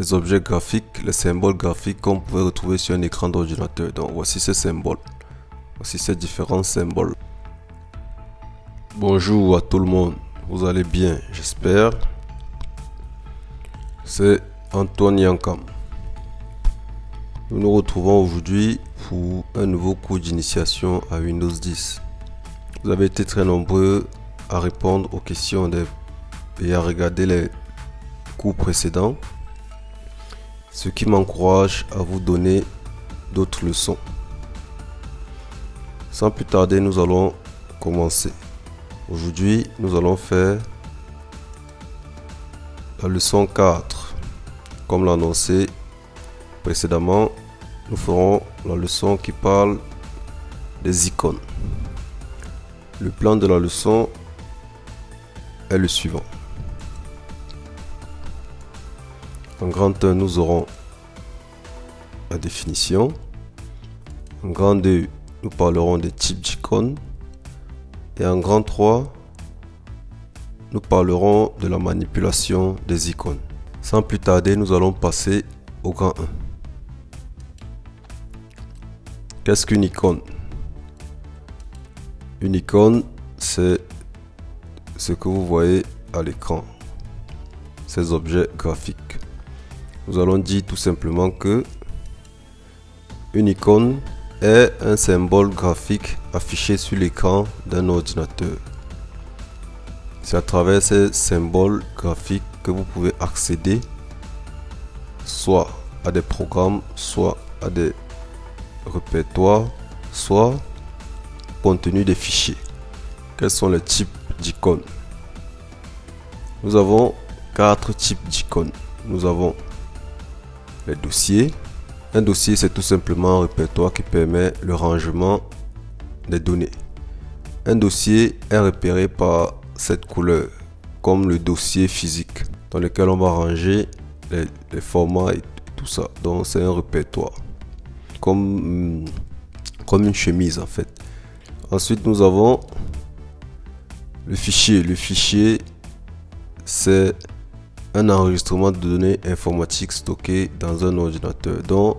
Les objets graphiques, les symboles graphiques qu'on pouvait retrouver sur un écran d'ordinateur. Donc voici ces symboles. Voici ces différents symboles. Bonjour à tout le monde. Vous allez bien, j'espère. C'est Antoine Yankam. Nous nous retrouvons aujourd'hui pour un nouveau cours d'initiation à Windows 10. Vous avez été très nombreux à répondre aux questions et à regarder les cours précédents, ce qui m'encourage à vous donner d'autres leçons. Sans plus tarder, nous allons commencer. Aujourd'hui, nous allons faire la leçon 4. Comme l'a annoncé précédemment, nous ferons la leçon qui parle des icônes. Le plan de la leçon est le suivant. En grand 1, nous aurons la définition. En grand 2, nous parlerons des types d'icônes. Et en grand 3, nous parlerons de la manipulation des icônes. Sans plus tarder, nous allons passer au grand 1. Qu'est-ce qu'une icône? Une icône, c'est ce que vous voyez à l'écran, ces objets graphiques. Nous allons dire tout simplement que une icône est un symbole graphique affiché sur l'écran d'un ordinateur. C'est à travers ces symboles graphiques que vous pouvez accéder soit à des programmes, soit à des répertoires, soit au contenu des fichiers. Quels sont les types d'icônes? Nous avons 4 types d'icônes. Nous avons les dossiers. Un dossier, c'est tout simplement un répertoire qui permet le rangement des données. Un dossier est repéré par cette couleur, comme le dossier physique, dans lequel on va ranger les formats et tout ça. Donc c'est un répertoire, comme une chemise en fait. Ensuite, nous avons le fichier. Le fichier, c'est un enregistrement de données informatiques stocké dans un ordinateur. Donc,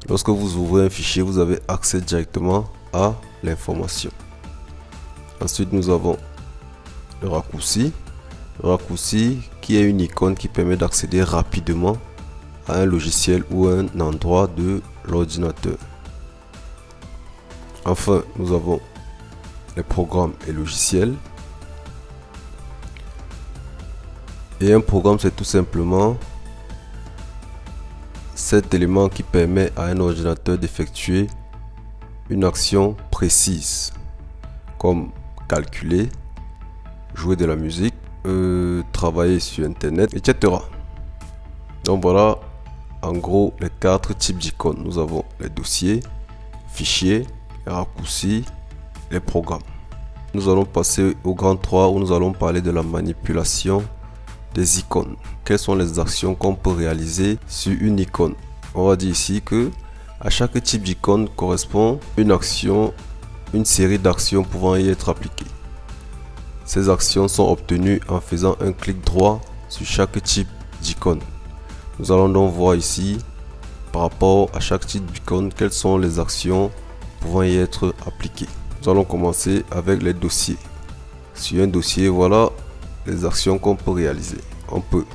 lorsque vous ouvrez un fichier, vous avez accès directement à l'information. Ensuite, nous avons le raccourci. Le raccourci qui est une icône qui permet d'accéder rapidement à un logiciel ou à un endroit de l'ordinateur. Enfin, nous avons les programmes et logiciels. Et un programme, c'est tout simplement cet élément qui permet à un ordinateur d'effectuer une action précise, comme calculer, jouer de la musique, travailler sur Internet, etc. Donc voilà, en gros, les 4 types d'icônes. Nous avons les dossiers, fichiers, les raccourcis, les programmes. Nous allons passer au grand 3 où nous allons parler de la manipulation des icônes. Quelles sont les actions qu'on peut réaliser sur une icône? On va dire ici que à chaque type d'icône correspond une action, une série d'actions pouvant y être appliquées. Ces actions sont obtenues en faisant un clic droit sur chaque type d'icône. Nous allons donc voir ici, par rapport à chaque type d'icône, quelles sont les actions pouvant y être appliquées. Nous allons commencer avec les dossiers. Sur un dossier, voilà les actions qu'on peut réaliser. On peut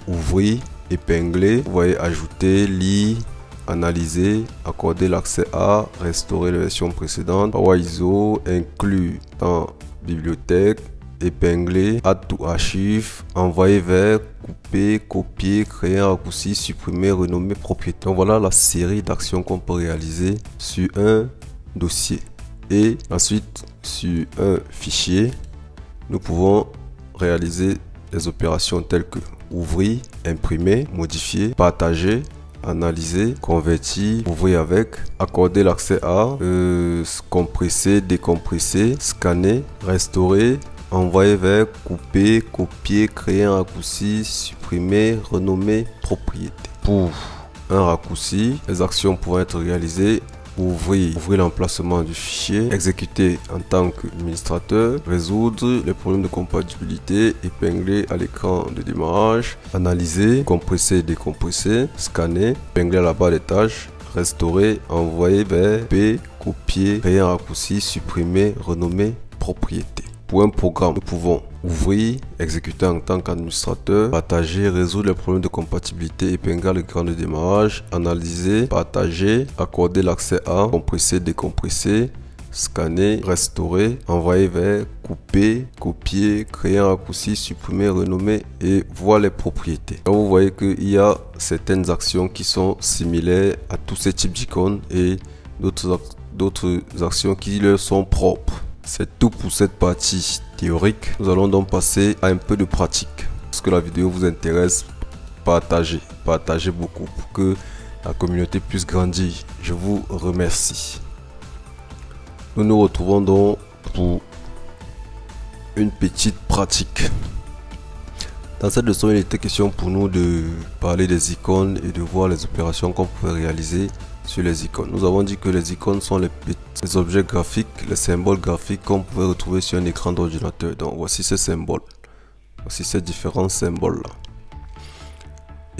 ouvrir, épingler, vous voyez, ajouter, lire, analyser, accorder l'accès à, restaurer la version précédente, Power ISO, inclure dans bibliothèque, épingler, add to archive, envoyer vers, couper, copier, créer un raccourci, supprimer, renommer, propriété. Donc voilà la série d'actions qu'on peut réaliser sur un dossier. Et ensuite, sur un fichier, nous pouvons réaliser des opérations telles que ouvrir, imprimer, modifier, partager, analyser, convertir, ouvrir avec, accorder l'accès à, compresser, décompresser, scanner, restaurer, envoyer vers, couper, copier, créer un raccourci, supprimer, renommer, propriété. Pour un raccourci, les actions pouvant être réalisées ouvrir l'emplacement du fichier, exécuter en tant qu'administrateur, résoudre les problèmes de compatibilité, épingler à l'écran de démarrage, analyser, compresser, décompresser, scanner, épingler à la barre des tâches, restaurer, envoyer vers P, copier, créer un raccourci, supprimer, renommer, propriété. Pour un programme, nous pouvons ouvrir, exécuter en tant qu'administrateur, partager, résoudre les problèmes de compatibilité, épingler l'écran de démarrage, analyser, partager, accorder l'accès à, compresser, décompresser, scanner, restaurer, envoyer vers, couper, copier, créer un raccourci, supprimer, renommer et voir les propriétés. Là, vous voyez qu'il y a certaines actions qui sont similaires à tous ces types d'icônes et d'autres actions qui leur sont propres. C'est tout pour cette partie théorique. Nous allons donc passer à un peu de pratique. Parce que la vidéo vous intéresse, partagez beaucoup pour que la communauté puisse grandir. Je vous remercie. Nous nous retrouvons donc pour une petite pratique. Dans cette leçon, il était question pour nous de parler des icônes et de voir les opérations qu'on pouvait réaliser sur les icônes. Nous avons dit que les icônes sont les objets graphiques, les symboles graphiques qu'on pouvait retrouver sur un écran d'ordinateur. Donc voici ces symboles. Voici ces différents symboles là.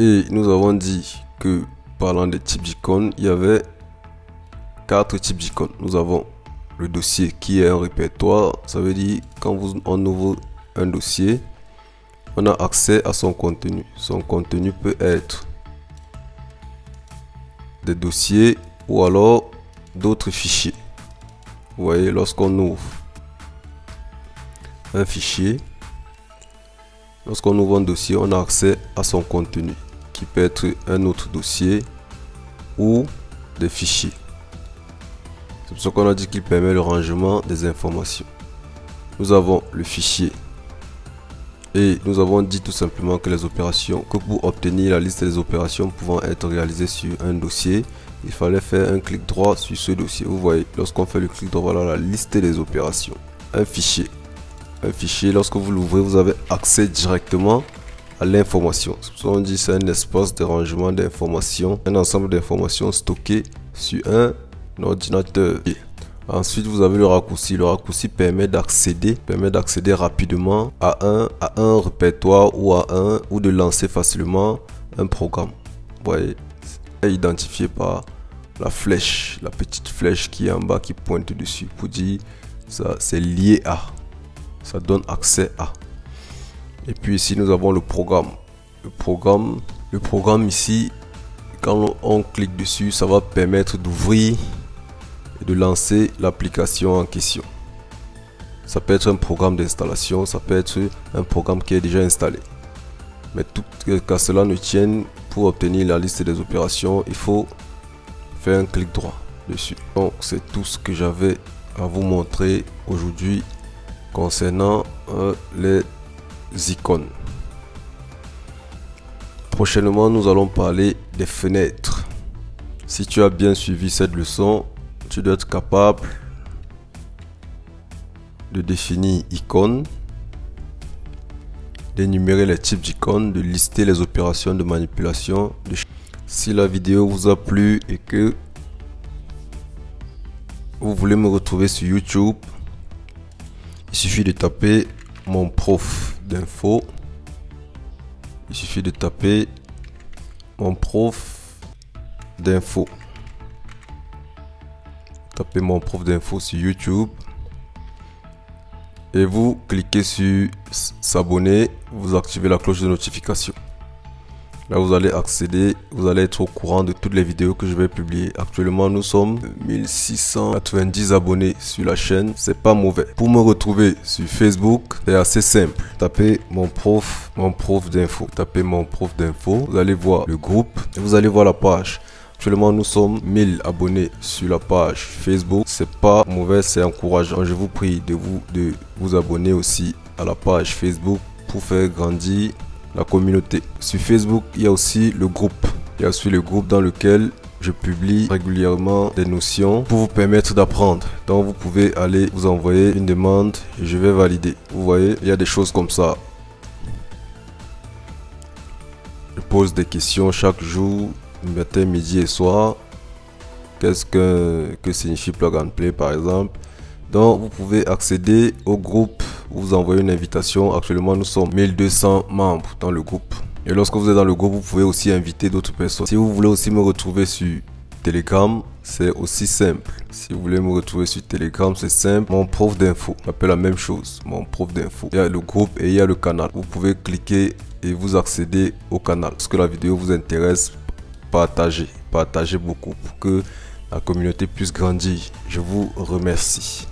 Et nous avons dit que parlant des types d'icônes, il y avait 4 types d'icônes. Nous avons le dossier qui est un répertoire. Ça veut dire quand on ouvre un dossier, on a accès à son contenu. Son contenu peut être des dossiers ou alors d'autres fichiers. Vous voyez, lorsqu'on ouvre un fichier, lorsqu'on ouvre un dossier, on a accès à son contenu qui peut être un autre dossier ou des fichiers. C'est pour ça qu'on a dit qu'il permet le rangement des informations. Nous avons le fichier et nous avons dit tout simplement que les opérations, que pour obtenir la liste des opérations pouvant être réalisées sur un dossier, il fallait faire un clic droit sur ce dossier. Vous voyez, lorsqu'on fait le clic droit, voilà la liste des opérations. Un fichier, lorsque vous l'ouvrez, vous avez accès directement à l'information. C'est pour ça qu'on dit c'est un espace de rangement d'informations, un ensemble d'informations stockées sur un ordinateur. Ensuite, vous avez le raccourci. Le raccourci permet d'accéder rapidement à un répertoire ou de lancer facilement un programme. Vous voyez, c'est identifié par la flèche, la petite flèche qui est en bas qui pointe dessus pour dire ça c'est lié à, ça donne accès à. Et puis ici nous avons le programme. Le programme ici, quand on clique dessus, ça va permettre d'ouvrir et de lancer l'application en question. Ça peut être un programme d'installation, ça peut être un programme qui est déjà installé. Mais tout qu'à cela ne tienne, pour obtenir la liste des opérations, il faut faire un clic droit dessus. Donc c'est tout ce que j'avais à vous montrer aujourd'hui concernant les icônes. Prochainement, nous allons parler des fenêtres. Si tu as bien suivi cette leçon, tu dois être capable de définir icônes, d'énumérer les types d'icônes, de lister les opérations de manipulation. Si la vidéo vous a plu et que vous voulez me retrouver sur YouTube, il suffit de taper mon prof d'info. Il suffit de taper mon prof d'info. Tapez mon prof d'info sur YouTube et vous cliquez sur s'abonner, vous activez la cloche de notification. Là vous allez accéder, vous allez être au courant de toutes les vidéos que je vais publier. Actuellement nous sommes 1690 abonnés sur la chaîne, c'est pas mauvais. Pour me retrouver sur Facebook, c'est assez simple. Tapez mon prof d'info. Tapez mon prof d'info, vous allez voir le groupe et vous allez voir la page. Actuellement nous sommes 1000 abonnés sur la page Facebook, c'est pas mauvais, c'est encourageant. Je vous prie de vous abonner aussi à la page Facebook pour faire grandir la communauté. Sur Facebook, il y a aussi le groupe. Il y a aussi le groupe dans lequel je publie régulièrement des notions pour vous permettre d'apprendre. Donc vous pouvez aller vous envoyer une demande et je vais valider. Vous voyez, il y a des choses comme ça. Je pose des questions chaque jour, matin, midi et soir. Qu'est-ce que signifie Plug and Play par exemple? Donc vous pouvez accéder au groupe, vous envoyez une invitation. Actuellement nous sommes 1200 membres dans le groupe. Et lorsque vous êtes dans le groupe, vous pouvez aussi inviter d'autres personnes. Si vous voulez aussi me retrouver sur Telegram, c'est aussi simple. Si vous voulez me retrouver sur Telegram, c'est simple. Mon prof d'info, on appelle la même chose, mon prof d'info. Il y a le groupe et il y a le canal. Vous pouvez cliquer et vous accéder au canal. Lorsque la vidéo vous intéresse, partagez beaucoup pour que la communauté puisse grandir. Je vous remercie.